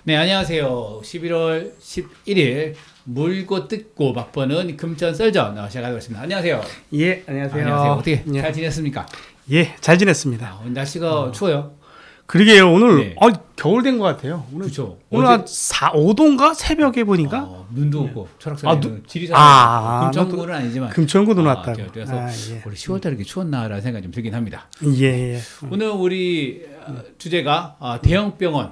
네, 안녕하세요. 11월 11일 물고 뜯고 맛보는 금천 썰전 시작하도록 하겠습니다. 안녕하세요. 예, 안녕하세요. 안녕하세요. 어떻게 예. 잘 지냈습니까? 예, 잘 지냈습니다. 오늘 날씨가 추워요. 그러게요. 오늘 네. 겨울 된 것 같아요. 오늘 그렇죠. 오늘 한 5도인가 새벽에 보니까 눈도 오고 철학산에는 지리산 금천구는 아니지만 금천구도 났다고. 그래서 예. 우리 10월달에 이렇게 추웠나라는 생각이 좀 들긴 합니다. 예, 오늘 우리 주제가 대형 병원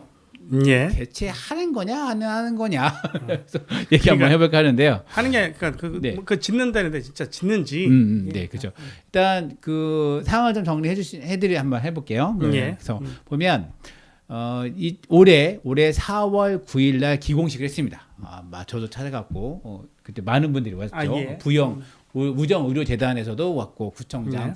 예. 대체 하는 거냐 안 하는 거냐 그래서 얘기 한번 해볼까 하는데요. 하는 게 그러니까 네. 그 짓는다는데 진짜 짓는지. 네, 그렇죠. 일단 그 상황을 좀 해드리 한번 해볼게요. 네, 예. 그래서 보면 올해 4월 9일날 기공식을 했습니다. 저도 찾아갔고 그때 많은 분들이 왔죠. 예. 우정의료재단에서도 왔고 예.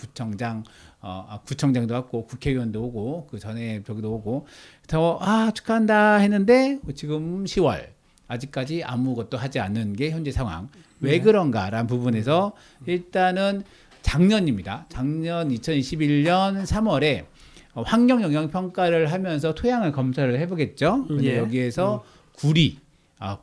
구청장도 왔고 국회의원도 오고 그 전에 저기도 오고 그래서 축하한다 했는데 지금 10월 아직까지 아무것도 하지 않는 게 현재 상황. 왜 그런가라는 부분에서 일단은 작년입니다. 작년 2021년 3월에 환경 영향 평가를 하면서 토양을 검사를 해보겠죠. 근데 예. 여기에서 구리,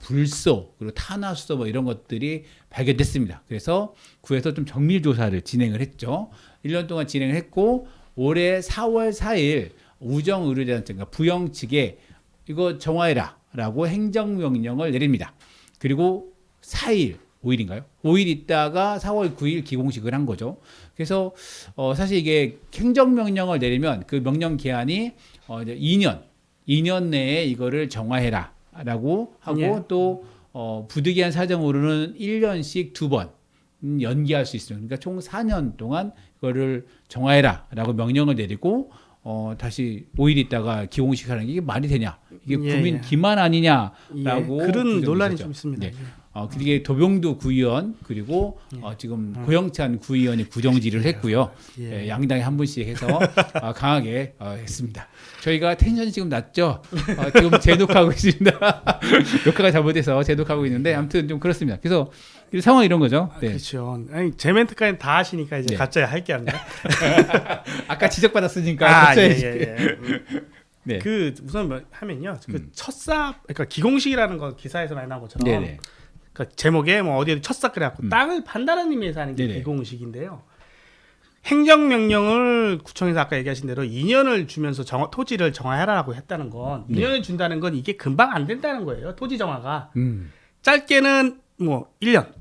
불소, 그리고 탄화수소 뭐 이런 것들이 발견됐습니다. 그래서 구에서 좀 정밀 조사를 진행을 했죠. 1년 동안 진행을 했고 올해 4월 4일 우정의료재단 그러니까 부영 측에 이거 정화해라라고 행정명령을 내립니다. 그리고 4일, 5일인가요? 5일 있다가 4월 9일 기공식을 한 거죠. 그래서 사실 이게 행정명령을 내리면 그 명령 기한이 이제 2년 내에 이거를 정화해라라고 하고 예. 또 부득이한 사정으로는 1년씩 2번 연기할 수 있습니다. 그러니까 총 4년 동안 이거를 정화해라라고 명령을 내리고 다시 5일 있다가 기공식 하는 게 이게 말이 되냐? 이게 국민 기만 아니냐라고 그런 논란이 있었죠. 좀 있습니다. 네. 그게 도병두 구의원 그리고 지금 고영찬 구의원이 구정지를 했고요. 예. 양당에 한 분씩 해서 강하게 했습니다. 저희가 텐션이 지금 낮죠. 지금 재독하고 있습니다. 녹화가 잘못돼서 재독하고 있는데 아무튼 좀 그렇습니다. 그래서 상황이 이런 거죠. 네. 그렇죠. 아니, 제 멘트까지 다 하시니까 이제 네. 갑자기 할 게 아니라. 아까 지적받았으니까. 네. 그 우선 뭐 하면요. 그 그러니까 기공식이라는 거 기사에서 많이 나온 것처럼. 네네. 그러니까 제목에 뭐 어디에 첫 그래갖고 땅을 판다는 의미에서 하는 게 네네. 기공식인데요. 행정명령을 구청에서 아까 얘기하신 대로 2년을 주면서 토지를 정화해라라고 했다는 건 2년을 준다는 건 이게 금방 안 된다는 거예요. 토지 정화가 짧게는 뭐 1년.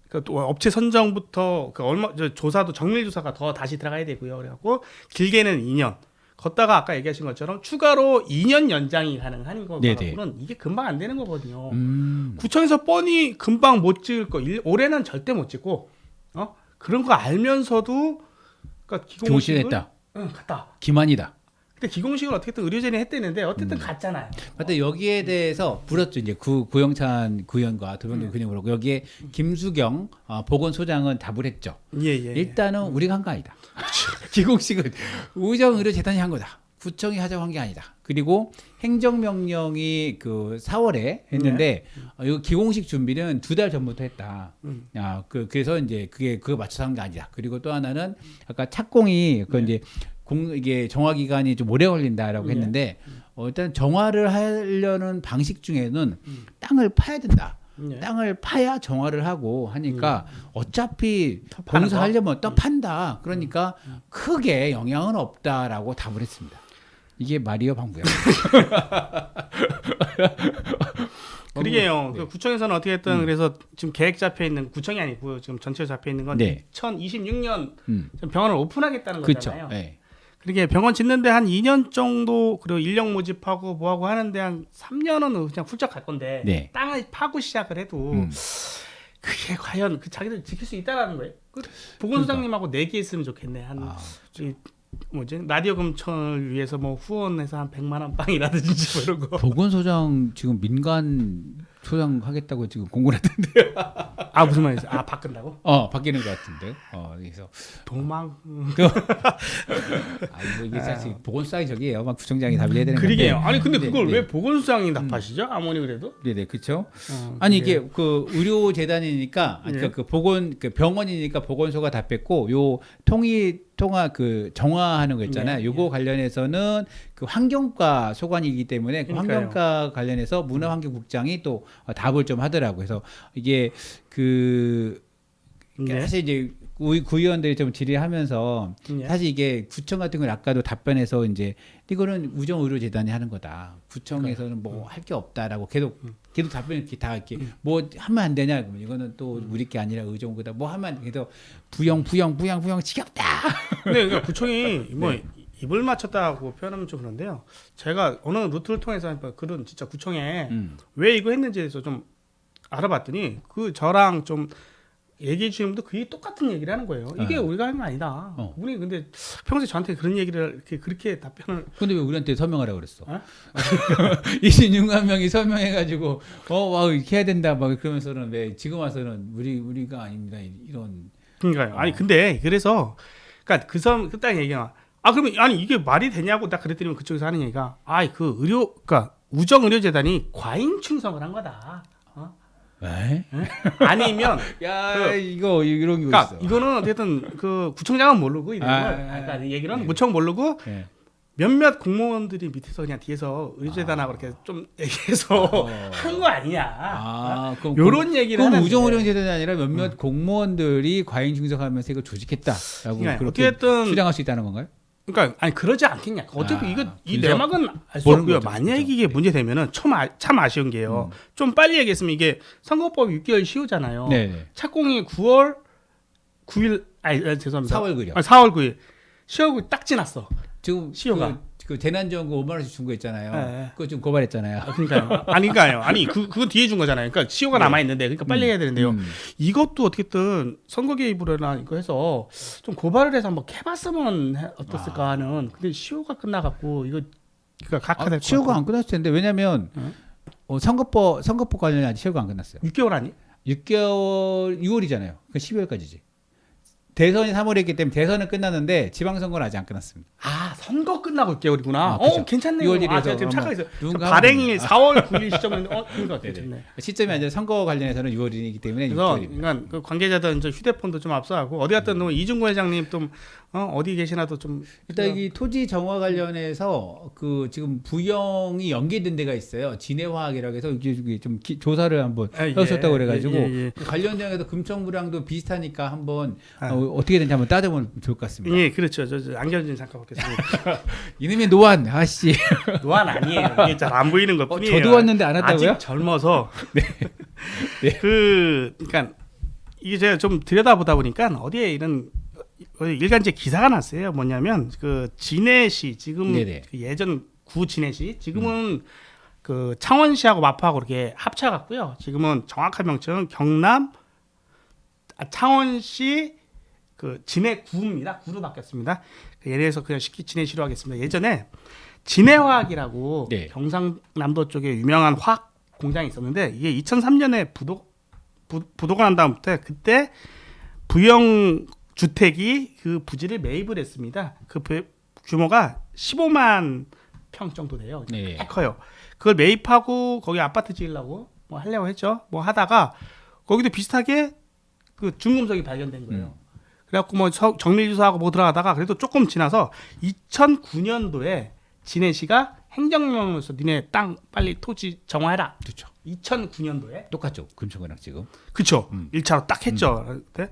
그 업체 선정부터 조사도 정밀 조사가 더 다시 들어가야 되고요. 그래갖고 길게는 2년. 걷다가 아까 얘기하신 것처럼 추가로 2년 연장이 가능한 거는 이게 금방 안 되는 거거든요. 구청에서 뻔히 금방 못 찍을 거 올해는 절대 못 찍고 그런 거 알면서도 그러니까 기공식을 했다. 갔다. 기만이다. 근데 기공식을 어떻게든 의료진이 했대는데 어쨌든 갔잖아요. 근데 여기에 대해서 물었죠. 이제 고영찬 구의원과 도병두 구의원이 물었고 여기에 김수경 보건소장은 답을 했죠. 예. 일단은 우리가 한 거 아니다. 기공식은 우정의료재단이 한 거다. 구청이 하자고 한 게 아니다. 그리고 행정명령이 그 4월에 했는데 이 기공식 준비는 2달 전부터 했다. 그래서 이제 그거 맞춰서 한 게 아니다. 그리고 또 하나는 아까 착공이 이제 이게 정화 기간이 좀 오래 걸린다라고 했는데 일단 정화를 하려는 방식 중에는 땅을 파야 된다. 땅을 파야 정화를 하고 하니까 어차피 공사하려면 또 판다. 그러니까 크게 영향은 없다라고 답을 했습니다. 이게 말이요 방구야. 그러게요. 네. 그 구청에서는 어떻게든 그래서 지금 계획 잡혀 있는 구청이 아니고 지금 전체로 잡혀 있는 건 2026년 병원을 오픈하겠다는 거잖아요. 네. 그러게 병원 짓는데 한 2년 정도 그리고 인력 모집하고 뭐하고 하는데 한 3년은 그냥 훌쩍 갈 건데 땅을 파고 시작을 해도 그게 과연 자기들 지킬 수 있다라는 거예요. 보건소장님하고 내기했으면 좋겠네. 라디오 금천을 위해서 뭐 후원해서 한 100만 원 빵이라든지 뭐 이런 거. 보건소장 지금 민간 소장하겠다고 지금 공고를 했던데. 아 무슨 말이지? 아 바꾼다고? 바뀌는 것 같은데. 그래서 도망. 이게 사실 보건수상이 저기예요. 막 구청장이 답을 해야 되는 건데. 그러게요. 아니 근데 그걸 네. 왜 보건수장이 답하시죠? 아무리 그래도? 네네 그렇죠. 아니 그게- 이게 그 의료재단이니까 예. 그 보건 그 병원이니까 보건소가 답했고 요 통화 그 정화하는 거 있잖아요. 예, 요거 관련해서는 그 환경과 소관이기 때문에 그 그러니까요. 환경과 관련해서 문화환경국장이 또 답을 좀 하더라고요. 그래서 이게 그 네. 사실 이제 구의원들이 좀 질의하면서 네. 사실 이게 구청 같은 건 아까도 답변해서 이제 이거는 우정의료재단이 하는 거다. 구청에서는 뭐 할 게 없다라고 계속 답변 이렇게 다 이렇게 뭐 하면 안 되냐 그러면 이거는 또 우리 게 아니라 의정부다. 뭐 하면 계속 부영 지겹다. 근데 그러니까 구청이 뭐 네. 입을 맞췄다고 표현하면 좀 그런데요. 제가 어느 루트를 통해서 그런 진짜 구청에 왜 이거 했는지에 대해서 좀 알아봤더니 그 저랑 좀 얘기해 주신 분도 그게 똑같은 얘기를 하는 거예요. 이게 우리가 하는 거 아니다. 우리 근데 평소에 저한테 그런 얘기를 그렇게 답변을 근데 왜 우리한테 서명하라고 그랬어? 어? 26만 명이 서명해가지고 와 이렇게 해야 된다 막 그러면서는 왜 지금 와서는 우리가 아닙니다 이런. 그러니까요. 아니 근데 그래서 그러니까 그딱 얘기가 그러면 아니 이게 말이 되냐고 딱 그랬더니 그쪽에서 하는 얘기가 그 그러니까 우정의료재단이 과잉 충성을 한 거다. 에? 아니면 야 이거 이런 게 그러니까 있어. 이거는 어쨌든 그 구청장은 모르고 이름을 그러니까 이 얘기는 구청 모르고 예. 몇몇 공무원들이 밑에서 그냥 뒤에서 의료재단하고 이렇게 좀 얘기해서 한 거 아니냐. 그럼 요런 얘기를 그럼 하는데. 우정의료재단이 아니라 몇몇 공무원들이 과잉 충성하면서 이걸 조직했다라고 그러니까 그렇게 어쨌든 주장할 수 있다는 건가요? 그러니까 아니 그러지 않겠냐. 어차피 이거 이 그죠? 내막은 알 수 모르는 없고요. 거죠. 만약 그죠? 이게 문제 되면은 참 아쉬운 게요. 좀 빨리 얘기했으면 이게 선거법이 6개월 쉬우잖아요. 네. 착공이 9월 9일 죄송합니다. 4월 9일이요. 4월 9일. 10월 9일 딱 지났어. 지금 시효가. 그 재난지원금 5만 원씩 준 거 있잖아요. 네. 그거 지금 고발했잖아요. 그러니까요. 아니까요. 아니 그건 뒤에 준 거잖아요. 그러니까 시효가 남아 있는데 그러니까 빨리 해야 되는데요. 이것도 어떻게든 선거 개입으로나 이거 해서 좀 고발을 해서 한번 해봤으면 어땠을까 하는. 근데 시효가 끝나갖고 이거 각하될 것 시효가 같아요. 안 끝났을 텐데 왜냐면 선거법 관련이 아직 시효가 안 끝났어요. 6개월 아니? 6개월 6월이잖아요. 그 12월까지지. 대선이 3월이었기 때문에 대선은 끝났는데 지방선거는 아직 안 끝났습니다. 선거 끝나고 6개월이구나. 그쵸. 괜찮네요. 6월 1일에서 제가 지금 착각했어요. 누군가 발행일 4월 9일 시점인데 그러니까 네네. 괜찮네. 시점이 아니라 선거 관련해서는 6월이기 때문에 그래서 6개월입니다. 그러니까 그 관계자들 이제 휴대폰도 좀 앞서가고 어디 갔든 이중구 회장님 좀 어디 계시나도 좀 일단 이 토지 정화 관련해서 그 지금 부영이 연계된 데가 있어요. 진해화학이라고 해서 이게 좀 조사를 한번 해오셨다고 그래가지고 그 관련돼서 금천구랑도 비슷하니까 한번 어떻게 되는지 한번 따져보면 좋을 것 같습니다. 예, 그렇죠. 저 안경진 잠깐 보겠습니다. 이놈의 노안 아씨. 노안 아니에요. 이게 잘 안 보이는 것 뿐이에요. 저도 왔는데 안 왔다고요? 아직 젊어서. 네. 그러니까 이게 제가 좀 들여다보다 보니까 어디에 이런 일간지 기사가 났어요. 뭐냐면 그 진해시 지금 네네. 그 예전 구 진해시 지금은 그 창원시하고 마포하고 이렇게 합쳐갔고요. 지금은 정확한 명칭은 경남 창원시 그 진해구입니다. 구로 바뀌었습니다. 예를 들어서 그냥 쉽게 진해시로 하겠습니다. 예전에 진해화학이라고 네. 경상남도 쪽에 유명한 화학 공장이 있었는데 이게 2003년에 부도가 난 다음부터 그때 부영 주택이 그 부지를 매입을 했습니다. 그 규모가 15만 평 정도 돼요. 네. 꽤 커요. 그걸 매입하고 거기 아파트 지으려고 뭐 하려고 했죠. 뭐 하다가 거기도 비슷하게 그 중금속이 발견된 거예요. 그래갖고 뭐 정밀 조사하고 뭐 들어가다가 그래도 조금 지나서 2009년도에 진해시가 행정명령에서 니네 땅 빨리 토지 정화해라. 그렇죠. 2009년도에 똑같죠. 금천구랑 지금. 그쵸. 1차로 딱 했죠. 그때.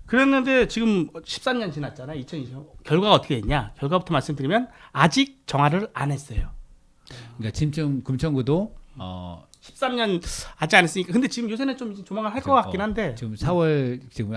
그랬는데 지금 13년 지났잖아요. 2020년. 결과가 어떻게 됐냐? 결과부터 말씀드리면 아직 정화를 안 했어요. 그러니까 지금 금천구도 13년 아직 안 했으니까. 근데 지금 요새는 좀 조만간 할 것 같긴 한데. 지금 4월 지금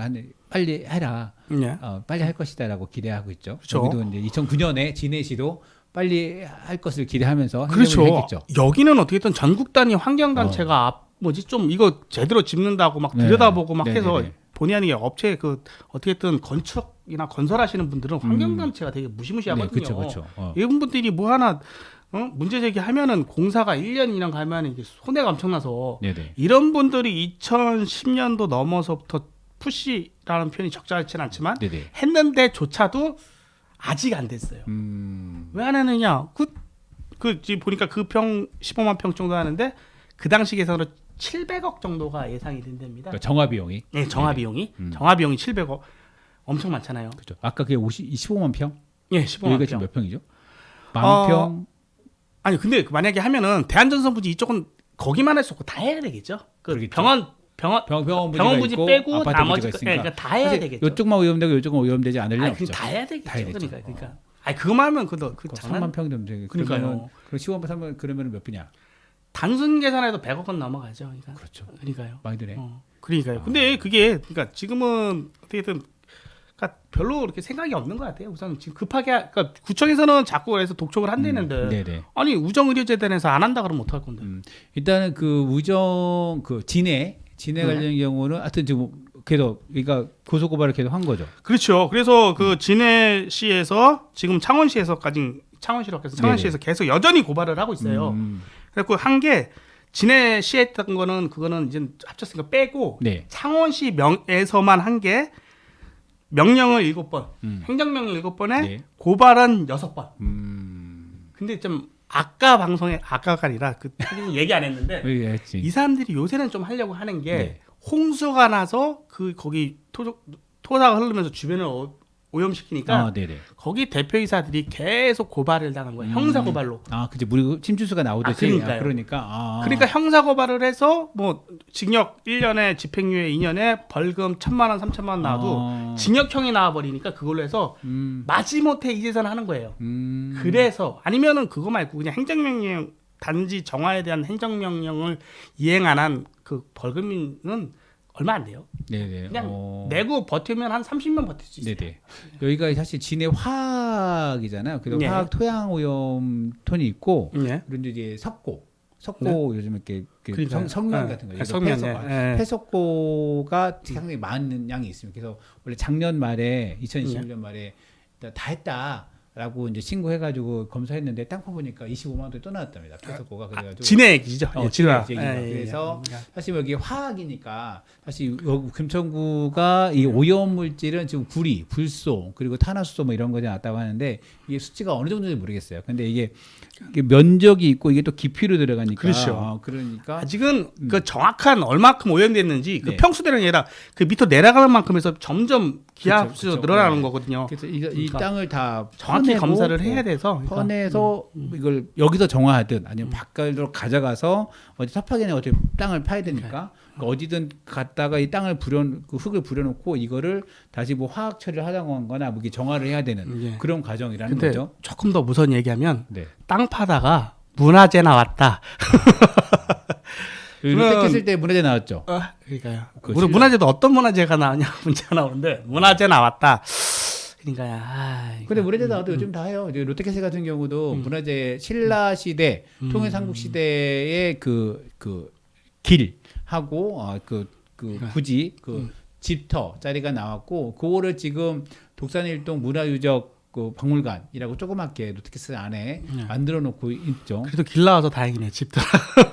빨리 해라. 네. 빨리 할 것이다라고 기대하고 있죠. 그쵸. 여기도 이제 2009년에 진해시도 빨리 할 것을 기대하면서 그렇죠. 행정을 했겠죠. 여기는 어떻게든 전국 단위 환경 단체가 좀 이거 제대로 짚는다고 막 네. 들여다보고 막 네네네. 해서 본의 아니게 업체 그 어떻게든 건축이나 건설하시는 분들은 환경 단체가 되게 무시무시하거든요. 네, 그렇죠. 이분들이 뭐 하나 문제 제기하면은 공사가 1년 2년 가면 이게 손해가 엄청나서 네네. 이런 분들이 2010년도 넘어서부터 푸시라는 표현이 적절하지는 않지만 네네. 했는데조차도 아직 안 됐어요. 왜 안 하느냐? 지금 보니까 그 평 15만 평 정도 하는데 그 당시 계산으로 700억 정도가 예상이 된답니다. 그러니까 정화 비용이. 네, 정화 비용이 700억 엄청 많잖아요. 그렇죠. 아까 그게 15만 평? 예, 15만 여기가 지금 평. 몇 평이죠? 만 평. 아니 근데 만약에 하면은 대한전선부지 이쪽은 거기만 할 수 없고 다 해야 되겠죠. 그 그러겠죠. 병원 부지 있고, 빼고 아파트 나머지 부지가 있으니까. 그러니까 다 해야 되겠죠. 이쪽만 오염되고 이쪽은 오염되지 않을 리는 아니, 없죠. 다 해야 되겠죠. 다 해야 되죠. 그러니까. 아니 그거만 하면 그 장난. 3만 평 되면 되게. 그러니까요. 그럼 15만 3만 그러면 몇 분이야? 단순 계산해도 100억은 넘어가죠. 그러니까. 그렇죠. 그러니까요. 많이 드네. 그러니까요. 근데 그게 그러니까 지금은 어떻게든 그러니까 별로 그렇게 생각이 없는 것 같아요. 우선 지금 급하게 그러니까 구청에서는 자꾸 그래서 독촉을 한다는데 네네. 아니 우정의료재단에서 안 한다 그러면 어떡할 건데? 일단은 그 우정 그 진해 관련 경우는 하여튼 지금 계속 그러니까 고소 고발을 계속 한 거죠. 그렇죠. 그래서 그 진해시에서 지금 창원시에서 계속 여전히 고발을 하고 있어요. 그래서 한 게 진해시에 했던 거는 그거는 이제 합쳤으니까 빼고 네. 창원시 명에서만 한 게 명령을 7번, 행정명령 7번에 네. 고발은 6번. 근데 좀 아까가 아니라 그 얘기 안 했는데 했지. 이 사람들이 요새는 좀 하려고 하는 게 네. 홍수가 나서 거기 토사가 흐르면서 주변을 오염시키니까 네네. 거기 대표이사들이 계속 고발을 당한 거예요. 형사 고발로. 그치. 물이 침투수가 나오듯이. 그러니까요. 그러니까. 형사 고발을 해서 뭐 징역 1년에 집행유예 2년에 벌금 1,000만 원, 3,000만 원 나와도 징역형이 나와 버리니까 그걸로 해서 마지못해 이재선 하는 거예요. 그래서 아니면은 그거 말고 그냥 행정명령 단지 정화에 대한 행정명령을 이행 안 한 그 벌금은 얼마 안 돼요. 네네. 그냥 내고 버티면 한 30년 버틸 수 있어요. 네네. 여기가 사실 진해 화학이잖아요. 그래서 네. 화학 토양 오염 톤이 있고, 네. 그리고 이제 석고 요즘 이렇게 그러니까요. 성면 같은 거, 성면, 폐석고가 상당히 많은 양이 있습니다. 그래서 원래 작년 말에 2021년 말에 다 했다라고 이제 신고해가지고 검사했는데 땅 파보니까 25만 원이 또 나왔답니다. 폐석고가 그래가지고. 진해 얘기죠. 진해 얘기가. 그래서 사실 여기 화학이니까 사실 여기 금천구가 이 오염 물질은 지금 구리, 불소 그리고 탄화수소 뭐 이런 거에 나왔다고 하는데 이게 수치가 어느 정도인지 모르겠어요. 근데 이게 면적이 있고 이게 또 깊이로 들어가니까. 그렇죠. 그러니까 아직은 그 정확한 얼마큼 오염됐는지 그 네. 평수대로 아니라 그 밑으로 내려가는 만큼 해서 점점 기하수가 그렇죠. 늘어나는 네. 거거든요. 그래서 이 그러니까 땅을 다 정확히 퍼내고 검사를 해야 돼서 그러니까. 퍼내서 이걸 여기서 정화하든 아니면 바깥으로 가져가서 어디 섭하게는 어디 땅을 파야 되니까 그러니까 어디든 갔다가 이 땅을 그 흙을 부려놓고 이거를 다시 뭐 화학 처리를 하거나 뭐 이게 정화를 해야 되는 그런 과정이라는 근데 거죠. 조금 더 무서운 얘기하면 네. 땅 파다가 문화재 나왔다. 롯데 했을 때 문화재 나왔죠. 그러니까요. 그 문화재도 어떤 문화재가 나오냐 문제가 나오는데 문화재 나왔다. 그러니까요. 근데 문화재 나와도 요즘 다 해요. 이제 롯데캐슬 같은 경우도 문화재 신라 시대, 통일삼국 시대의 그 길하고 부지 집터 자리가 나왔고 그거를 지금 독산일동 문화유적 그 박물관이라고 조그맣게 롯데캐슬 안에 만들어 놓고 있죠. 그래도 길 나와서 다행이네 집도.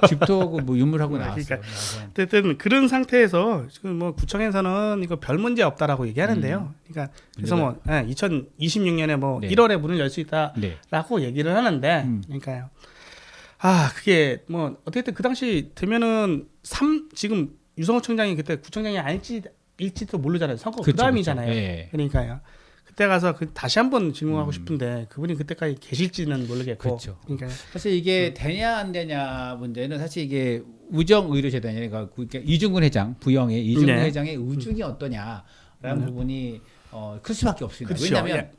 집터하고 뭐 유물하고 나왔어요. 그러니까 어쨌든 그런 상태에서 지금 뭐 구청에서는 이거 별 문제 없다라고 얘기하는데요. 그러니까 그래서 뭐 2026년에 뭐 네. 1월에 문을 열 수 있다라고 네. 얘기를 하는데, 그러니까요. 그게 뭐 어쨌든 그 당시 되면은 지금 유성호 청장이 그때 구청장이 아닐지도 모르잖아요. 선거 그 다음이잖아요. 네. 그러니까요. 그때 가서 다시 한번 질문하고 싶은데 그분이 그때까지 계실지는 모르겠고. 그렇죠. 그러니까 사실 이게 되냐 안 되냐 문제는 사실 이게 우정의료재단이니까 이중근 회장 부영의 이중근 네. 회장의 우중이 어떠냐라는 부분이 클 수밖에 없습니다. 그렇죠. 왜냐하면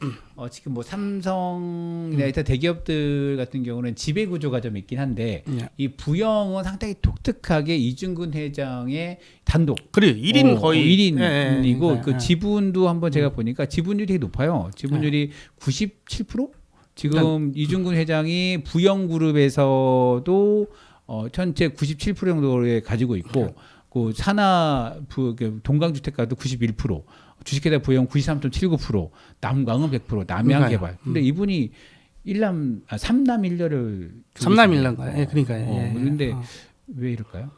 지금 뭐 삼성이나 이런 대기업들 같은 경우는 지배 구조가 좀 있긴 한데 이 부영은 상당히 독특하게 이중근 회장의 단독. 그래 1인 거의 1인이고 그 지분도 한번 제가 보니까 지분율이 되게 높아요. 지분율이 97%? 지금 이중근 회장이 부영그룹에서도 전체 97% 정도를 가지고 있고 그 동강주택가도 91%, 주식회사 부영 93.79%, 남광은 100%, 남양개발. 근데 이분이 삼남 일녀를 삼남일녀인가요? 예, 그러니까. 예. 그런데 왜 이럴까요?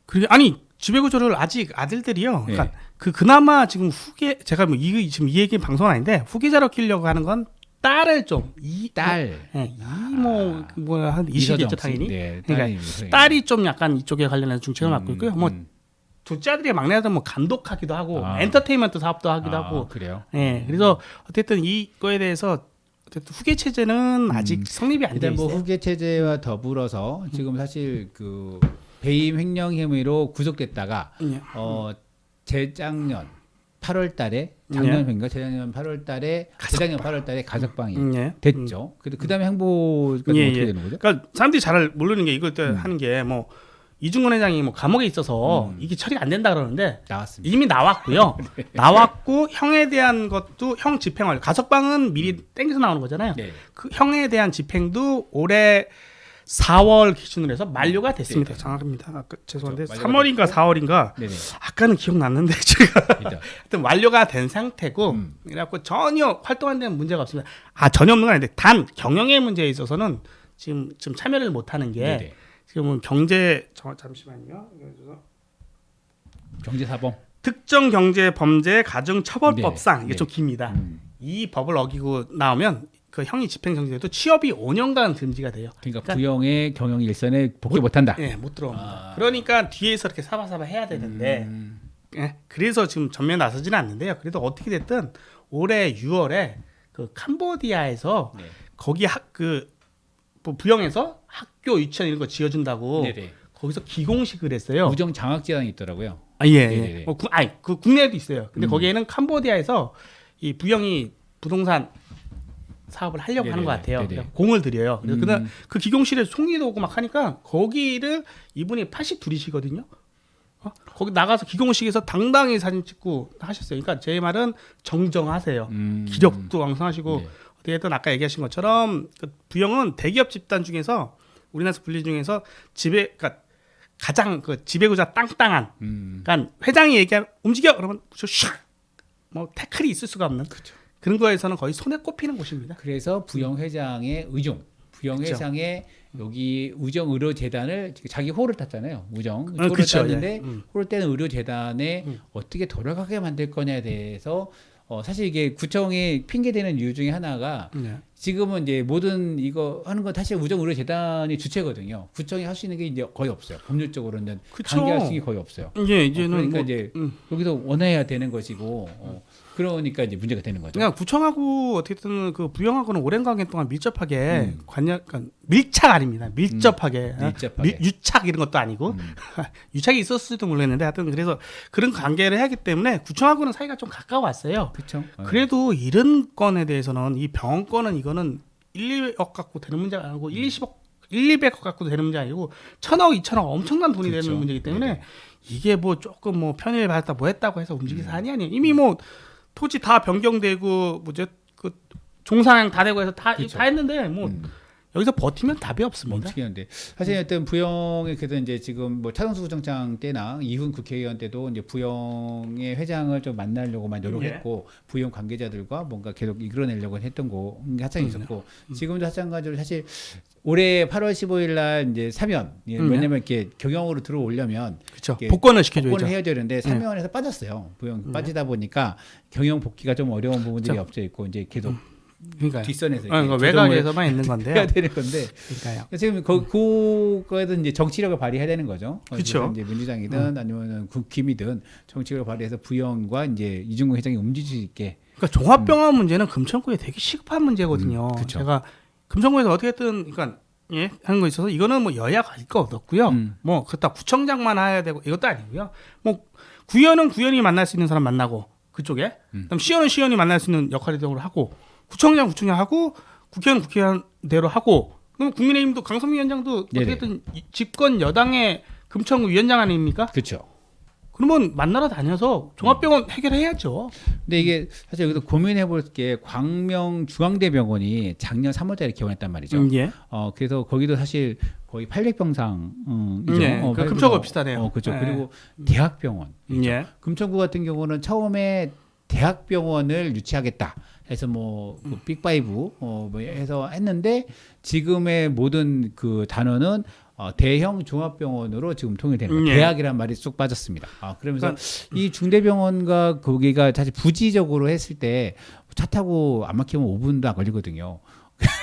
그게 아니 지배구조를 아직 아들들이요. 예. 그러니까 그나마 지금 후계 제가 뭐 지금 이 얘기 방송은 아닌데 후계자로 키려고 하는 건 딸을 좀 딸. 이뭐 뭐야 한 이시겠죠 당연히. 네, 그러니까 딸이 좀 약간 이쪽에 관련해서 중책을 맡고 있고요. 뭐 둘째 아들이 막내 아들 뭐 감독하기도 하고 엔터테인먼트 사업도 하기도 하고. 그래요. 예. 그래서 어쨌든 이거에 대해서 어쨌든 후계 체제는 아직 성립이 안 돼 일단 있어요. 뭐 후계 체제와 더불어서 지금 사실 그 배임 횡령 혐의로 구속됐다가 예. 재작년 8월달에 재작년 8월달에 가석방이 예. 됐죠. 그다음에 행보가 어떻게 되는 거죠? 그러니까 사람들이 잘 모르는 게 이걸 하는 게 뭐 이중근 회장이 뭐 감옥에 있어서 이게 처리가 안 된다 그러는데 나왔습니다. 이미 나왔고요. 나왔고 형에 대한 것도 형 집행을 가석방은 미리 땡겨서 나오는 거잖아요. 네. 그 형에 대한 집행도 올해 4월 기준으로 해서 만료가 됐습니다. 정확합니다. 죄송한데 그렇죠. 3월인가 4월인가 네네. 아까는 기억났는데 제가 일단. 하여튼 완료가 된 상태고 그래갖고 전혀 활동하는 데는 문제가 없습니다. 전혀 없는 건 아닌데 단 경영의 문제에 있어서는 지금 참여를 못하는 게 네네. 지금은 잠시만요. 경제사범. 특정 경제 범죄 가중 처벌법상 네. 이게 네. 좀 깁니다. 이 법을 어기고 나오면 그 형이 집행 정지돼도 취업이 5년간 금지가 돼요. 그러니까 부영의 경영 일선에 복귀 못한다. 예, 못 들어옵니다. 그러니까 뒤에서 이렇게 사바사바 해야 되는데 예, 그래서 지금 전면에 나서지는 않는데요. 그래도 어떻게 됐든 올해 6월에 그 캄보디아에서 네. 거기 뭐 부영에서 학교 유치원 이런 거 지어준다고 네네. 거기서 기공식을 했어요. 우정 장학 제한이 있더라고요. 예. 네네네. 그 국내에도 있어요. 근데 거기에는 캄보디아에서 이 부영이 부동산 사업을 하려고 네네네. 하는 것 같아요. 네네. 그러니까 공을 들여요. 그래서 그날 그 기공실에 총리도 오고 막 하니까 거기를 이분이 82이시거든요. 거기 나가서 기공식에서 당당히 사진 찍고 하셨어요. 그러니까 제 말은 정정하세요. 기력도 왕성하시고 네. 어떻게든 아까 얘기하신 것처럼 그 부영은 대기업 집단 중에서 우리나라에서 분리 중에서 그러니까 가장 그 지배구조 땅땅한. 그러니까 회장이 얘기하면 움직여 그러면 뭐 태클이 있을 수가 없는. 그렇죠. 그런 거에서는 거의 손에 꼽히는 곳입니다. 그래서 부영 회장의 부영 회장의 여기 우정 의료 재단을 자기 호를 탔잖아요. 호를 그쵸, 탔는데 예. 호를 떼는 의료 재단에 어떻게 돌아가게 만들 거냐에 대해서 사실 이게 구청이 핑계대는 이유 중에 하나가 지금은 이제 모든 이거 하는 건 사실 우정 의료 재단이 주체거든요. 구청이 할 수 있는 게 이제 거의 없어요. 법률적으로는 관계할 수 있는 게 거의 없어요. 예, 이제는 그러니까 뭐, 이제 여기서 원해야 되는 것이고 그러니까 이제 문제가 되는 거죠. 그냥 구청하고 어떻게든 그 부영하고는 오랜 관계 동안 밀접하게 그러니까 밀착 아닙니다. 밀접하게, 유착 이런 것도 아니고 유착이 있었을지도 모르겠는데 하여튼 그래서 그런 관계를 하기 때문에 구청하고는 사이가 좀 가까웠어요. 그렇죠. 그래도 이런 건에 대해서는 이 병원 건은 이거는 1, 2억 갖고 되는 문제가 아니고 1, 200억 갖고 되는 문제 아니고 1,000억, 2,000억 엄청난 돈이 그렇죠. 되는 문제이기 때문에 네네. 이게 뭐 조금 뭐 편의를 받았다 뭐 했다고 해서 움직일 사안이 아니에요. 이미 뭐 토지 다 변경되고 뭐죠 그 종상향 다 되고 해서 다 했는데 뭐 여기서 버티면 답이 없습니다. 멈추겠는데 사실 어떤 부영의 그래도 이제 지금 뭐 차동수 구청장 때나 이훈 국회의원 때도 이제 부영의 회장을 좀 만나려고 많이 노력했고 부영 관계자들과 뭔가 계속 이끌어내려고 했던 거 하장이 있었고 지금도 마찬가지로 사실 올해 8월 15일 날 이제 사면 왜냐면 이렇게 경영으로 들어오려면 그렇죠. 복권을 시켜줘야죠. 복권을 해야 되는데 사면에서 빠졌어요. 부영 빠지다 보니까 경영 복귀가 좀 어려운 부분들이 그렇죠. 없어 있고 이제 계속 그러니까요. 뒷선에서 그러니까 외곽에서만 있는 건데요. 해야 되는 건데 그러니까요. 지금 그거에도 이제 정치력을 발휘해야 되는 거죠. 그렇죠. 이제 민주당이든 아니면 국힘이든 정치력을 발휘해서 부영과 이제 이중근 회장이 움직일 수 있게. 그러니까 종합병원 문제는 금천구에 되게 시급한 문제거든요. 그쵸. 제가 금천구에서 어떻게든 그러니까 하는 거 있어서 이거는 뭐 여야가 할 거 없고요. 뭐 그렇다 구청장만 해야 되고 이것도 아니고요. 뭐 구의원은 구의원이 만날 수 있는 사람 만나고 그쪽에 그다음 시의원은 시의원이 만날 수 있는 역할을 하고 구청장 구청장 하고 국회의원 국회의원대로 하고 그럼 국민의힘도 강성민 위원장도 어떻게든 집권 여당의 금천구 위원장 아닙니까? 그렇죠. 그러면 만나러 다녀서 종합병원 해결해야죠. 근데 이게 사실 여기서 고민해 볼 게 광명 중앙대병원이 작년 3월달에 개원했단 말이죠. 예. 그래서 거기도 사실 거의 800병상이죠. 예. 금천구 비슷하네요. 그렇죠. 예. 그리고 대학병원. 예. 금천구 같은 경우는 처음에 대학병원을 유치하겠다 해서 뭐 빅5 뭐 해서 했는데 지금의 모든 그 단어는 대형 종합병원으로 지금 통일되는 거예요. 대학이란 말이 쑥 빠졌습니다. 그러면서 이 중대병원과 거기가 사실 부지적으로 했을 때 차 타고 안 막히면 5분도 안 걸리거든요.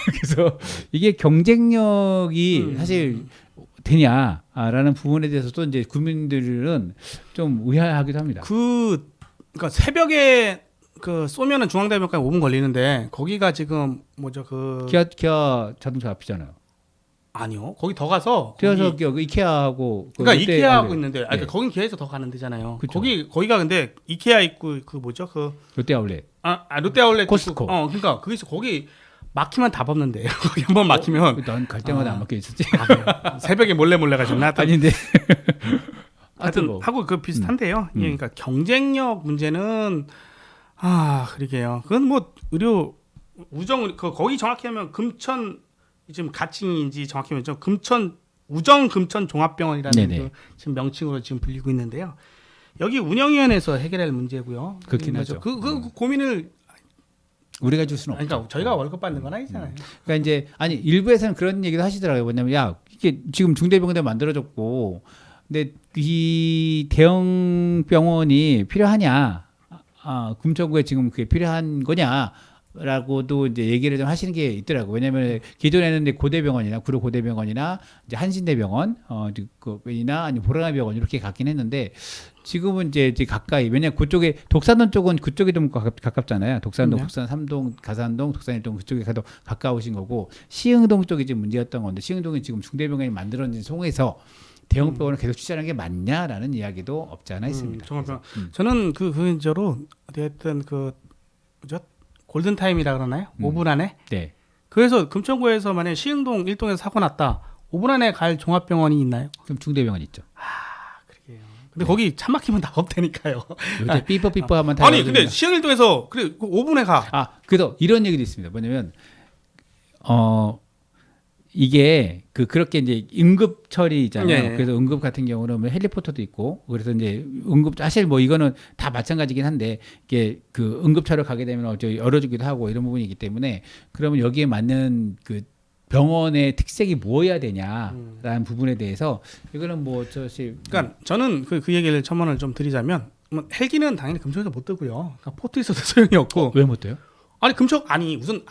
그래서 이게 경쟁력이 사실 되냐라는 부분에 대해서 또 이제 국민들은 좀 의아하기도 합니다. 그러니까 새벽에 그 쏘면은 중앙대병원까지 5분 걸리는데 거기가 지금 뭐죠 기아 자동차 앞이잖아요. 아니요. 거기 더 가서 뛰어서 이케아하고 그러니까 이케아하고 있는데 그러니까 거긴 기아에서 더 가는 데잖아요. 그쵸. 거기가 근데 이케아 있고 그 뭐죠 롯데 아울렛. 롯데 아울렛 코스트코. 그러니까 거기서 거기 막히면 답 없는데 거기 한번 막히면 난 갈 때마다 안 막혀 있었지. 새벽에 몰래 가셨나? 아닌데. 하여튼 뭐. 하고 그 비슷한데요. 그러니까 경쟁력 문제는 그러게요. 그건 뭐 의료 거기 정확히 하면 금천 지금 가칭인지 정확히 하면 우정 금천 종합병원이라는 그 지금 명칭으로 지금 불리고 있는데요. 여기 운영위원회에서 해결할 문제고요. 그렇긴 하죠. 그 고민을 우리가 줄 수는 없죠. 그러니까 저희가 월급 받는 건 아니잖아요. 그러니까 이제 일부에서는 그런 얘기도 하시더라고요. 뭐냐면 이게 지금 중대병원에 만들어졌고 근데 이 대형 병원이 필요하냐? 금천구에 지금 그게 필요한 거냐? 라고도 이제 얘기를 좀 하시는 게 있더라고요. 왜냐하면 기존에는 이제 고대병원이나 구로 고대병원이나 이제 한신대병원, 이나 아니 보라나병원 이렇게 갔긴 했는데 지금은 이제 가까이 왜냐하면 그쪽에 독산동 쪽은 그쪽이 좀 가깝잖아요. 독산동, 독산 3동, 가산동, 독산 1동 그쪽에 가도 가까우신 거고 시흥동 쪽이 지금 문제였던 건데 시흥동이 지금 중대병원이 만들어진 속에서 대형병원을 계속 취재하는 게 맞냐라는 이야기도 없지 않아 있습니다. 종합병원. 저는 그인저로 어쨌든 뭐죠? 골든타임이라 그러나요? 5분 안에? 네. 그래서 금천구에서 만약에 시흥동 1동에서 사고 났다. 5분 안에 갈 종합병원이 있나요? 그럼 중대병원 있죠. 그러게요. 근데 거기 차 막히면 다 없다니까요. 요새 삐뽀삐뽀하면 다 아니 근데 시흥 1동에서 그래 5분에 가. 그래서 이런 얘기도 있습니다. 뭐냐면 이게 그렇게 이제 응급 처리잖아요. 그래서 응급 같은 경우는 뭐 헬리포터도 있고 그래서 이제 응급 사실 뭐 이거는 다 마찬가지긴 한데 이게 그 응급차로 가게 되면 열어주기도 하고 이런 부분이기 때문에 그러면 여기에 맞는 그 병원의 특색이 뭐여야 되냐라는 부분에 대해서 이거는 그러니까 저는 그 얘기를 첨언을 좀 드리자면 헬기는 당연히 금천에서 못 뜨고요. 그러니까 포트 있어도 소용이 없고. 왜 못 떠요? 우선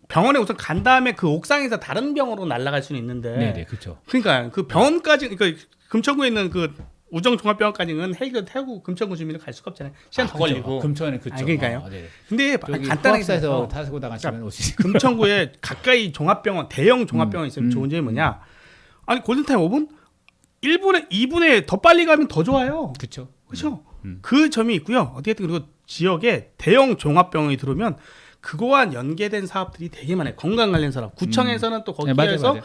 병원에 우선 간 다음에 그 옥상에서 다른 병원으로 날아갈 수는 있는데. 네, 그렇죠. 그러니까 그 병원까지 그러니까 금천구에 있는 그 우정 종합병원까지는 헬기를 태우고 금천구 주민을 갈 수가 없잖아요. 시간 더 걸리고. 금천에 그렇죠. 그러니까요. 근데 간단하게 해서 타고 나가시면 오시죠. 금천구에 가까이 종합병원, 대형 종합병원이 있으면 좋은 점이 뭐냐? 골든타임 5분? 1분에 2분에 더 빨리 가면 더 좋아요. 그렇죠. 그렇죠. 그 점이 있고요. 어쨌든 그리고 지역에 대형 종합병원이 들어오면 그거와 연계된 사업들이 되게 많아요. 건강 관련 사업. 구청에서는 또 거기에서 맞아요.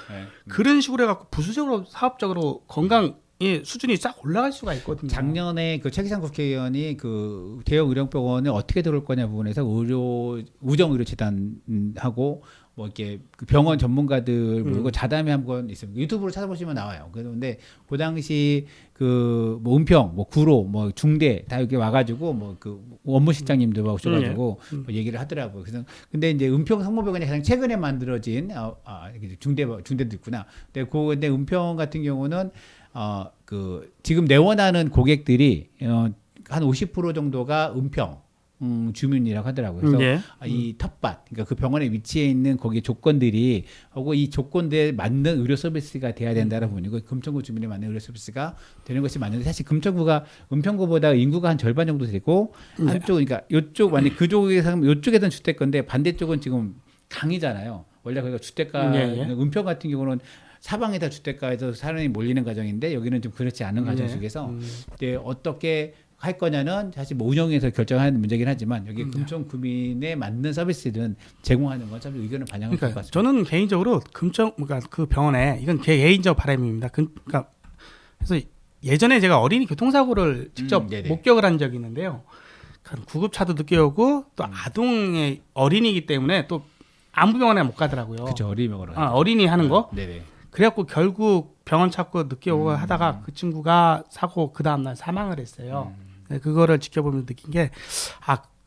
그런 식으로 해갖고 부수적으로 사업적으로 건강의 수준이 싹 올라갈 수가 있거든요. 작년에 그 최기상 국회의원이 그 대형 의료병원을 어떻게 들어올 거냐 부분에서 우정의료재단하고 뭐 이렇게 그 병원 전문가들 모이고 자담회 한번 있습니다. 유튜브로 찾아보시면 나와요. 그런데 그 당시 뭐 은평, 뭐 구로, 뭐 중대 다 여기 와가지고 뭐 그 원무실장님들 오셔가지고 뭐 얘기를 하더라고요. 그래서 근데 이제 은평 성모병원이 가장 최근에 만들어진 중대도 있구나. 근데 은평 같은 경우는 지금 내원하는 고객들이 한 50% 정도가 은평. 주민이라고 하더라고요. 그래서 이 텃밭, 그러니까 그 병원에 위치해 있는 거기 조건들이 하고 이 조건들에 맞는 의료 서비스가 돼야 된다는 부분이고 금천구 주민에 맞는 의료 서비스가 되는 것이 맞는데 사실 금천구가 은평구보다 인구가 한 절반 정도 되고 한쪽 그러니까 이쪽 만약 그쪽에서 이쪽에서는 주택가인데 반대쪽은 지금 강이잖아요. 원래 거기가 주택가 은평 같은 경우는 사방에다 주택가에서 사람이 몰리는 가정인데 여기는 좀 그렇지 않은 가정 속에서 이제 어떻게 할 거냐는 사실 뭐 운영에서 결정하는 문제긴 하지만 여기 금천 구민에 맞는 서비스는 제공하는 건 참 의견을 반영할 것 같습니다. 저는 개인적으로 그러니까 그 병원에 이건 개인적 바람입니다. 그러니까 그래서 예전에 제가 어린이 교통사고를 직접 목격을 한 적이 있는데요. 구급차도 늦게 오고 또 아동의 어린이기 때문에 또 아무 병원에 못 가더라고요. 그렇죠. 어린이병원으로. 어린이 하는 거. 네네. 그래갖고 결국 병원 찾고 늦게 오고 하다가 그 친구가 사고 그 다음날 사망을 했어요. 그거를 지켜보면서 느낀 게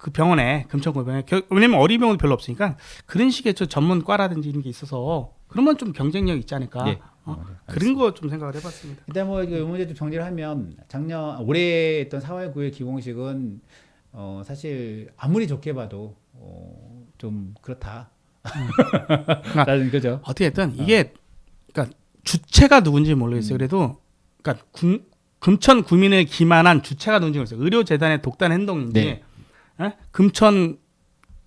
그 병원에 금천구병원에 왜냐면 어린이병원 별로 없으니까 그런 식의 저 전문과라든지 이런 게 있어서 그러면 좀 경쟁력 있지 않을까. 네. 그런 거 좀 생각을 해봤습니다. 일단 뭐이 문제 좀 정리를 하면 올해 했던 4월 9일 기공식은 사실 아무리 좋게 봐도 좀 그렇다. 라는 거죠. 어떻게든 이게 그러니까 주체가 누군지 모르겠어요. 그래도 그러니까 금천 구민을 기만한 주체가 누군지 모르겠어요. 의료재단의 독단 행동인지 네. 금천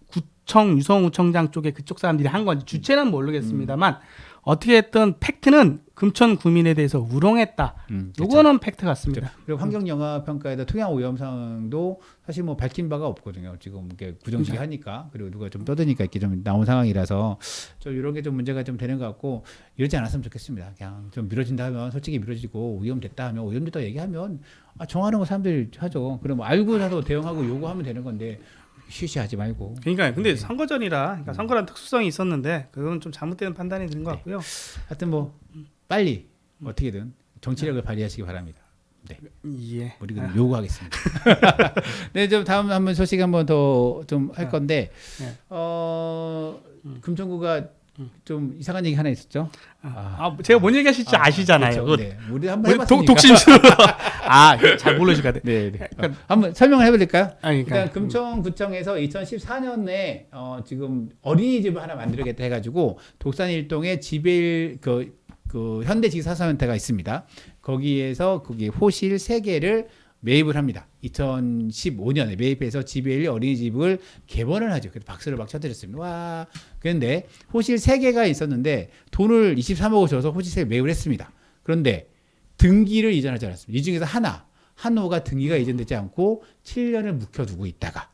구청 유성구청장 쪽에 그쪽 사람들이 한 건지 주체는 모르겠습니다만 어떻게든 팩트는 금천 구민에 대해서 우롱했다. 요거는 팩트 같습니다. 그리고 환경영향평가에다 토양 오염상도 사실 뭐 밝힌 바가 없거든요. 지금 이게 부정식이 하니까 그리고 누가 좀 떠드니까 이렇게 좀 나온 상황이라서 좀 이런 게 좀 문제가 좀 되는 것 같고 이러지 않았으면 좋겠습니다. 그냥 좀 미뤄진다 하면 솔직히 미뤄지고 오염됐다 하면 오염됐다 얘기하면 정하는 거 사람들이 하죠. 그럼 알고 나서 대응하고 요구하면 되는 건데 쉬쉬하지 말고. 그러니까 근데 선거전이라 그러니까 선거란 특수성이 있었는데 그건 좀 잘못된 판단이 드는 것 같고요. 하여튼 뭐 빨리 어떻게든 정치력을 발휘하시기 바랍니다. 네. 예. 우리가 요구하겠습니다. 네, 좀 다음 한번 소식 한번 더 좀 할 건데 금천구가 좀 이상한 얘기 하나 있었죠? 제가 뭔 얘기하실지 아시잖아요. 그렇죠. 네. 우리 한번 해봤으니까. 독심술. 잘 모르시가 돼. 네, 네. 한번 설명을 해볼까요? 그러니까. 일단 금천구청에서 2014년에 지금 어린이집을 하나 만들겠다 해가지고 독산 일동에 지배일 그 현대직사사연태가 있습니다. 거기에서 거기 호실 3개를 매입을 합니다. 2015년에 매입해서 지배일 어린이집을 개번을 하죠. 그래서 박수를 막 쳐드렸습니다. 와. 그런데 호실 3개가 있었는데 돈을 23억을 줘서 호실 3개 매입을 했습니다. 그런데 등기를 이전하지 않았습니다. 이 중에서 한 호가 등기가 이전되지 않고 7년을 묵혀두고 있다가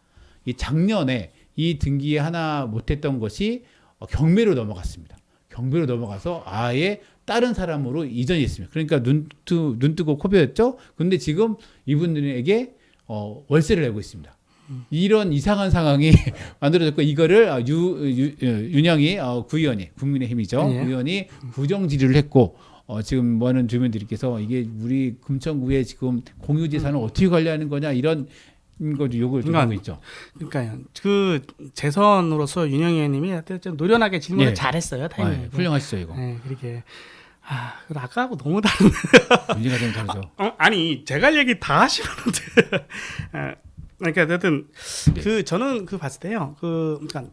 이 작년에 이 등기에 하나 못했던 것이 경매로 넘어갔습니다. 경매로 넘어가서 아예 다른 사람으로 이전이 됐습니다. 그러니까 눈 뜨고 코 베었죠. 그런데 지금 이분들에게 월세를 내고 있습니다. 이런 이상한 상황이 만들어졌고 이거를 윤영희 구의원이 국민의힘이죠. 예. 구의원이 부정 질의를 했고 지금 뭐하는 주민들께서 이게 우리 금천구의 지금 공유재산을 어떻게 관리하는 거냐 이런 것도 요구를 좀 하고 있죠. 그러니까요. 그 재선으로서 윤영희 의원님이 좀 노련하게 질문을 네. 잘했어요. 타이밍. 훌륭하시죠 이거. 네, 그렇게. 아까하고 너무 다른. 문제가 좀 다르죠. 아니 제가 할 얘기 다 하시는데. 그러니까 어쨌든 저는 봤을 때요. 그러니까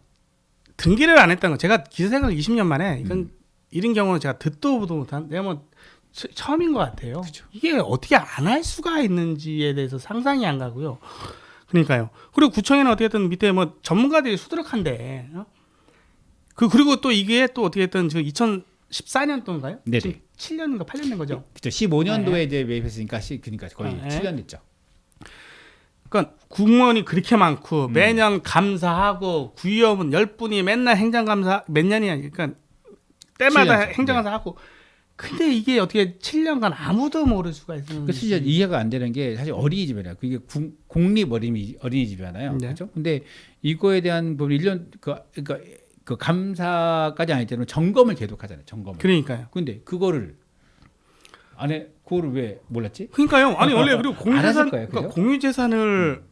등기를 안 했다는 거. 제가 기사생활 20년 만에 이런 경우는 제가 듣도 보도 못한 내가 뭐 처음인 것 같아요. 그쵸. 이게 어떻게 안 할 수가 있는지에 대해서 상상이 안 가고요. 그러니까요. 그리고 구청에는 어떻게든 밑에 뭐 전문가들이 수두룩한데. 그리고 또 이게 또 어떻게든 2014년도인가요? 네네. 지금 7년인가 8년 된 거죠. 그렇죠. 15년도에 이제 매입했으니까 그러니까 거의 네. 7년 됐죠. 그러니까 공무원이 그렇게 많고 매년 감사하고 구의원은 10분이 맨날 행정감사 몇 년이야. 그러니까 때마다 7년. 행정감사 하고. 근데 이게 어떻게 7년간 아무도 모를 수가 있는 그 진짜 이해가 안 되는 게 사실 어린이집이잖아요. 그게 공립 어린이집이잖아요. 네. 그렇죠? 근데 이거에 대한 부분 1년 그러니까 그 감사까지 아닐 때는 점검을 계속 하잖아요. 점검을. 그러니까요. 근데 그거를 그거를 왜 몰랐지? 그러니까요. 아니 원래 그리고 알았을 공유재산 거예요, 그죠? 그러니까 공유재산을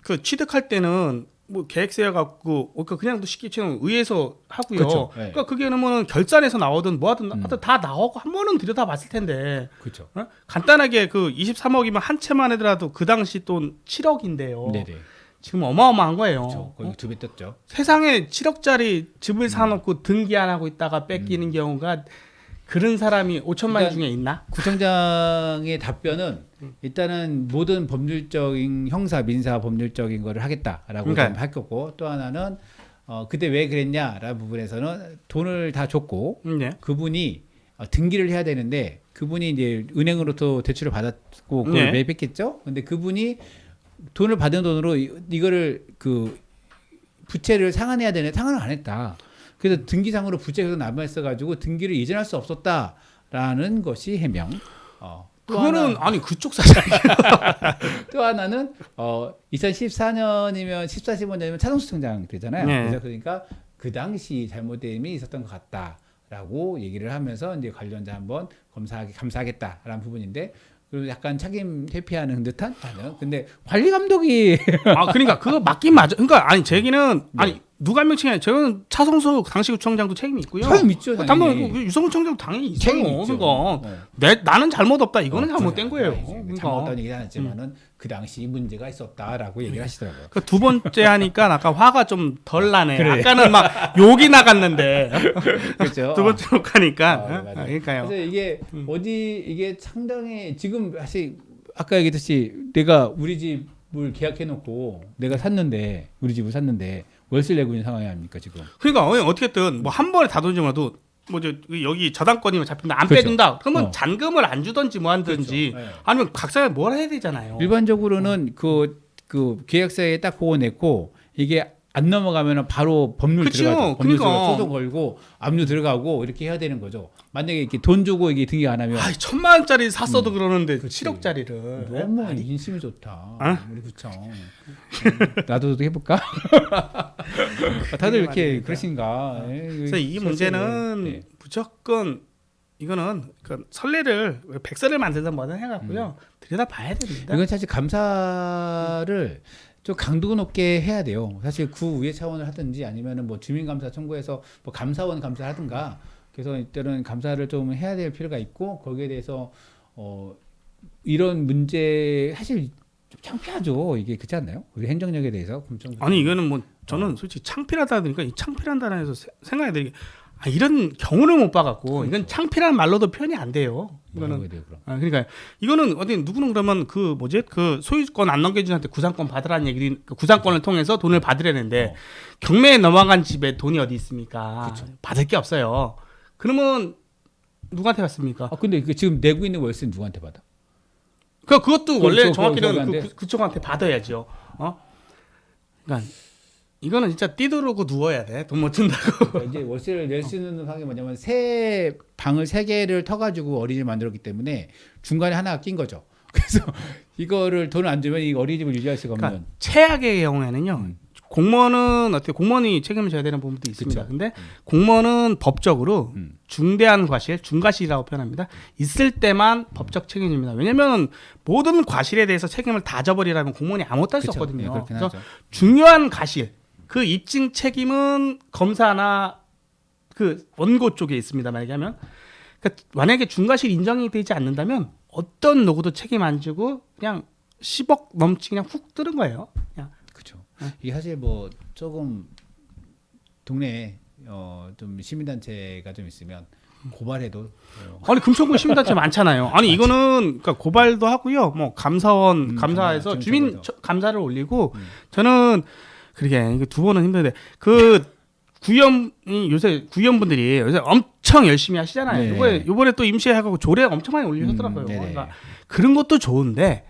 그 취득할 때는 뭐 계획서에 갖고 그러니까 그냥 또 쉽게 치면 의회에서 하고요. 그렇죠. 네. 그러니까 그게 뭐는 결산에서 나오든 뭐하든 하여튼 다 나오고 한 번은 들여다봤을 텐데 그렇죠. 간단하게 그 23억이면 한 채만 하더라도 그 당시 돈 7억인데요. 네네. 지금 어마어마한 거예요. 그렇죠. 거의 2배 떴죠. 세상에 7억짜리 집을 사놓고 등기 안 하고 있다가 뺏기는 경우가 그런 사람이 5천만 원 중에 있나? 구청장의 답변은 일단은 모든 법률적인 형사, 민사 법률적인 거를 하겠다라고 좀 했고 또 하나는 그때 왜 그랬냐라는 부분에서는 돈을 다 줬고 네. 그분이 등기를 해야 되는데 그분이 이제 은행으로부터 대출을 받았고 그걸 네. 매입했겠죠. 근데 그분이 돈을 받은 돈으로 이거를 그 부채를 상환해야 되는데 상환을 안 했다. 그래서 등기상으로 부채가 남아있어가지고 등기를 이전할 수 없었다라는 것이 해명. 그거는 아니 그쪽 사장이에요. 또 하나는 2014년이면 14, 15년이면 차동수청장 되잖아요. 네. 그래서 그러니까 그 당시 잘못됨이 있었던 것 같다라고 얘기를 하면서 이제 관련자 한번 감사하겠다라는 부분인데 그리고 약간 책임 회피하는 듯한 단어. 근데 관리 감독이 아 그러니까 그거 맞긴 맞아. 그러니까 아니 제 얘기는 네. 아니 누가 한 명 책임? 저는 차성수 당시 구청장도 책임이 있고요. 책임 있죠, 당연히. 당연히 유성훈 총장도 당연히 있어요. 책임 있죠. 그러니까 나는 잘못 없다. 이거는 잘못된 거예요. 잘못된 그러니까 얘기는 않았지만은 그 당시 이 문제가 있었다라고 얘기를 하시더라고요. 그 두 번째 하니까 아까 화가 좀 덜 나네. 그래. 아까는 막 욕이 나갔는데 그렇죠. 두 번째 욕하니까. 맞아요. 그러니까요. 그래서 이게 이게 상당히 지금 사실 아까 얘기했듯이 내가 우리 집을 계약해놓고 내가 샀는데 우리 집을 샀는데 월세를 내고 있는 상황이 아닙니까 지금? 그러니까 어떻게든 뭐 한 번에 다 돈지 몰라도 뭐저 여기 저당권이면 잡힌다 안 그렇죠. 빼준다. 그러면 잔금을 안 주든지 뭐 하든지 그렇죠. 네. 아니면 각자가 뭘 해야 되잖아요. 일반적으로는 그 계약서에 딱 그거 냈고 이게 안 넘어가면 바로 법률 그쵸. 들어가죠. 법률 그러니까. 들어가 소송 걸고 압류 들어가고 이렇게 해야 되는 거죠. 만약에 이렇게 돈 주고 이게 등기 안 하면 아, 1,000만 원짜리 샀어도 그러는데 그치. 7억짜리를 너무 인심이 좋다. 어? 우리 구청. 나도 해볼까? 다들 이렇게 그러신가? 그래서 이 문제는 네. 무조건 이거는 그 선례를 백서를 만들든 뭐든 해갖고요 들여다 봐야 됩니다. 이건 사실 감사를 좀 강도 높게 해야 돼요. 사실 구 위에 차원을 하든지 아니면은 뭐 주민감사 청구해서 뭐 감사원 감사를 하든가 그래서 이때는 감사를 좀 해야 될 필요가 있고 거기에 대해서 이런 문제 사실 좀 창피하죠. 이게 그렇지 않나요? 우리 행정력에 대해서 아니 이거는 뭐 저는 솔직히 창피하다 하니까 이 창피한 단어에서 생각해 드리게 이런 경우를 못 봐갖고 이건 창피라는 말로도 표현이 안 돼요. 이거는 돼요, 그럼? 그러니까 이거는 어디 누구는 그러면 그 소유권 안 넘겨준 한테 구상권 받으라는 얘기 그 구상권을 통해서 돈을 받으려는데 경매에 넘어간 집에 돈이 어디 있습니까? 그쵸. 받을 게 없어요. 그러면 누구한테 받습니까? 근데 지금 내고 있는 월세는 누구한테 받아? 그것도 원래 그거 정확히는 저기한테? 그쪽한테 받아야죠. 그러니까 이거는 진짜 띠두르고 누워야 돼. 돈 못 준다고. 그러니까 이제 월세를 낼 수 있는 방이 뭐냐면 새 방을 3개를 터가지고 어린이집을 만들었기 때문에 중간에 하나가 낀 거죠. 그래서 이거를 돈을 안 주면 이 어린이집을 유지할 수가 없는. 그러니까 최악의 경우에는요. 공무원은 어떻게 공무원이 책임을 져야 되는 부분도 있습니다. 그쵸. 근데 공무원은 법적으로 중대한 과실, 중과실이라고 표현합니다. 있을 때만 법적 책임입니다. 왜냐하면 모든 과실에 대해서 책임을 다 져버리라면 공무원이 아무것도 할 수 그쵸. 없거든요. 네, 그렇긴 그래서 하죠. 중요한 과실, 그 입증 책임은 검사나 그 원고 쪽에 있습니다. 만약에 하면 그러니까 만약에 중과실 인정이 되지 않는다면 어떤 노고도 책임 안 지고 그냥 10억 넘치 그냥 훅 뜨는 거예요. 그냥. 그렇죠. 이게 사실 뭐 조금 동네에 좀 시민단체가 좀 있으면 고발해도 아니 금천구 시민단체 많잖아요. 아니 이거는 그러니까 고발도 하고요. 뭐 감사원 감사해서 지금 주민 저거죠. 감사를 올리고 저는 그러게 이거 두 번은 힘든데 그 구의원이 요새 구의원분들이 요새 엄청 열심히 하시잖아요. 네. 요번에 또 임시해가고 조례 엄청 많이 올리셨더라고요. 네네. 그러니까 그런 것도 좋은데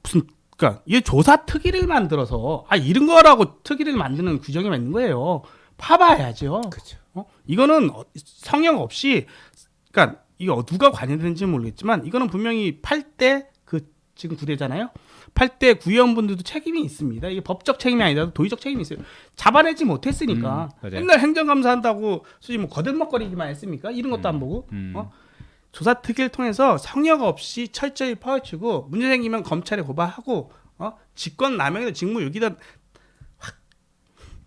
무슨 그러니까 이 조사 특위를 만들어서 이런 거라고 특위를 만드는 규정이 있는 거예요. 파봐야죠. 그렇죠. 이거는 성역 없이 그러니까 이거 누가 관여되는지 모르겠지만 이거는 분명히 8대 그 지금 9대잖아요. 8대 구의원분들도 책임이 있습니다. 이게 법적 책임이 아니라 도의적 책임이 있어요. 잡아내지 못했으니까 맞아요. 맨날 행정감사한다고 솔직히 뭐 거들먹거리기만 했습니까? 이런 것도 안 보고 조사 특위를 통해서 성역 없이 철저히 파헤치고 문제 생기면 검찰에 고발하고 직권 남용이든 직무유기든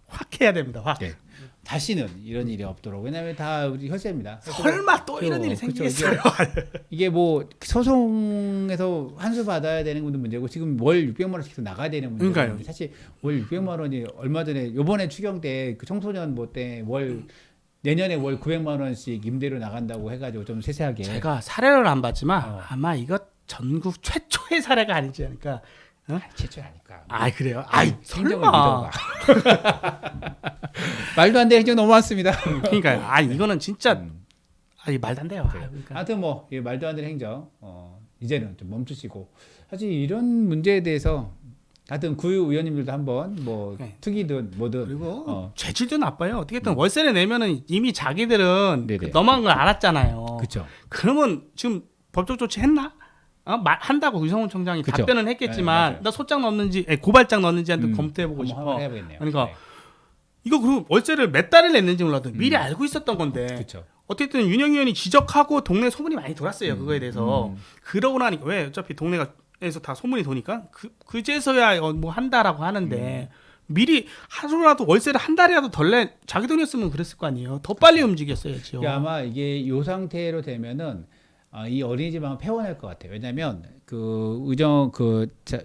확 해야 됩니다. 확. 네. 다시는 이런 일이 없도록. 왜냐하면 다 우리 혈세입니다. 설마 또 이런 일이 그쵸. 생기겠어요? 이게 뭐 소송에서 환수 받아야 되는 것도 문제고 지금 월 600만 원씩 나가야 되는 문제고 그러니까요. 사실 월 600만 원이 얼마 전에 요번에 추경 때 그 청소년 뭐 때 내년에 월 900만 원씩 임대료 나간다고 해가지고 좀 세세하게 제가 사례를 안 봤지만 아마 이거 전국 최초의 사례가 아니지 않을까? 최초 아닐까. 그래요? 행정을 설마. 믿어봐. 말도 안 되는 행정 너무 많습니다. 그러니까 이거는 진짜 이 말도 안 돼요. 그러니까. 하여튼 뭐 이 말도 안 되는 행정 이제는 좀 멈추시고 사실 이런 문제에 대해서 하여튼 구의 의원님들도 한번 뭐 네. 특이든 뭐든 그리고 죄질도 나빠요. 어떻게든 월세를 내면은 이미 자기들은 네네. 넘어간 걸 알았잖아요. 그렇죠. 그러면 지금 법적 조치 했나? 한다고 유성훈 청장이 그쵸. 답변은 네, 했겠지만 맞아요. 나 소장 넣는지 고발장 넣는지 한번 검토해보고 한번 싶어. 해야겠네요. 그러니까 네. 이거 그 월세를 몇 달을 냈는지 몰라도 미리 알고 있었던 건데 그렇죠. 어쨌든 윤영 의원이 지적하고 동네 소문이 많이 돌았어요. 그거에 대해서. 그러고 나니까 왜 어차피 동네에서 다 소문이 도니까 그제서야 뭐 한다라고 하는데 미리 하루라도 월세를 한 달이라도 덜 내 자기 돈이었으면 그랬을 거 아니에요. 더 빨리 움직였어야죠. 그러니까 아마 이게 요 상태로 되면은 이 어린이집은 폐원할 것 같아요. 왜냐하면 그 의정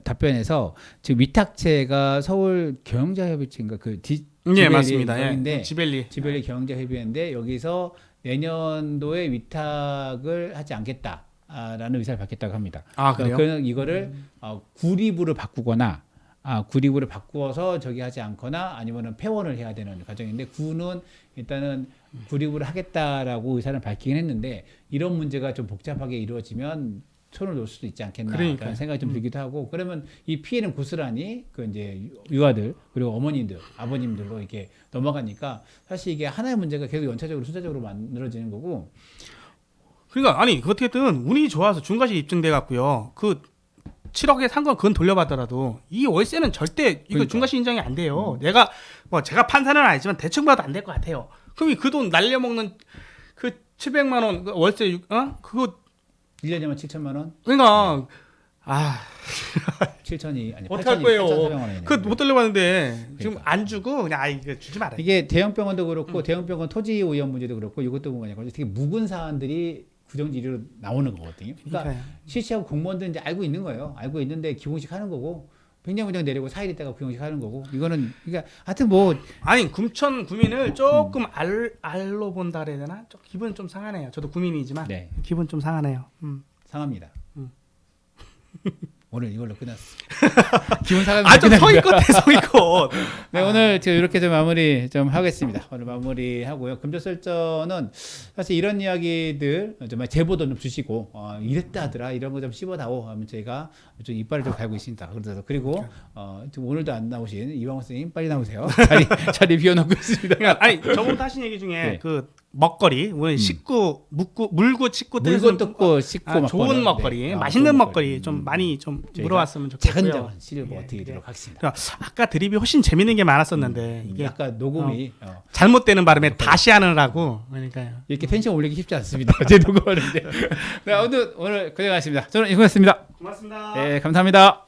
답변에서 지금 위탁체가 서울 경영자협의체인가 네 맞습니다. 인데 예. 지벨리 경영자협의회인데 여기서 내년도에 위탁을 하지 않겠다라는 의사를 밝혔다고 합니다. 아 그래요? 그러니까 이거를 구립으로 바꾸거나 구립으로 바꾸어서 저기 하지 않거나 아니면은 폐원을 해야 되는 과정인데 구는 일단은 구립을 하겠다라고 의사를 밝히긴 했는데 이런 문제가 좀 복잡하게 이루어지면 손을 놓을 수도 있지 않겠나라는 생각이 좀 들기도 하고 그러면 이 피해는 고스란히 그 이제 유아들 그리고 어머님들 아버님들로 이렇게 넘어가니까 사실 이게 하나의 문제가 계속 연차적으로 순차적으로 만들어지는 거고 그러니까 아니 어떻게든 운이 좋아서 중과실 입증돼 갖고요. 그 7억에 산 건 그건 돌려받더라도 이 월세는 절대 이거 그러니까. 중과실 인정이 안 돼요. 내가 뭐 제가 판사는 아니지만 대충 봐도 안 될 것 같아요. 그럼 그 돈 날려먹는 그 700만 원 월세 그거 1년이면 7천만 원? 그러니까 7천이 아니 어떡할 거예요? 8,400만 그 못 돌려받는데 지금 그러니까. 안 주고 그냥 이거 주지 말아요. 이게 대형 병원도 그렇고 대형 병원 토지 오염 문제도 그렇고 이것도 보면 되게 묵은 사안들이 구정지리로 나오는 거거든요. 그러니까 그러니까요. 실시하고 공무원들은 이제 알고 있는 거예요. 알고 있는데 기공식 하는 거고 횡령운영 내리고 4일 있다가 기공식 하는 거고 이거는 그러니까 하여튼 뭐 아니 금천 구민을 조금 알로 본다 그래야 되나? 좀 기분 좀 상하네요. 저도 구민이지만 네. 기분 좀 상하네요. 상합니다. 오늘 이걸로 끝났어. 기분 상하면 아좀 서이껏 해 서이껏. 네, 오늘 제가 이렇게 좀 마무리 좀 하겠습니다. 오늘 마무리하고요. 금전설전은 사실 이런 이야기들 정말 제보도 좀 주시고 이랬다 하더라 이런 거 좀 씹어다오 하면 저희가 좀 이빨을 좀 갈고 있습니다. 그래서 그리고 지금 오늘도 안 나오신 이광호 선생님 빨리 나오세요. 자리 비워놓고 있습니다. 그러니까, 아니 저번부터 하신 얘기 중에 네. 그 먹거리 오늘 식구 물고 씻고 물고 뜯고 씻고 좋은 먹거리 네. 맛있는 좋은 먹거리 좀 많이 좀 저희가 물어왔으면 좋겠고요. 작은 시를 어떻게드리도록 하겠습니다. 그러니까 아까 드립이 훨씬 재밌는 게 많았었는데 이게 약간 녹음이 잘못되는 바람에 다시 하느라고 그러니까요. 이렇게 텐션 올리기 쉽지 않습니다. 제 녹음하는데. 네, 오늘 고생하셨습니다. 저는 이거였습니다. 고맙습니다. 네, 감사합니다.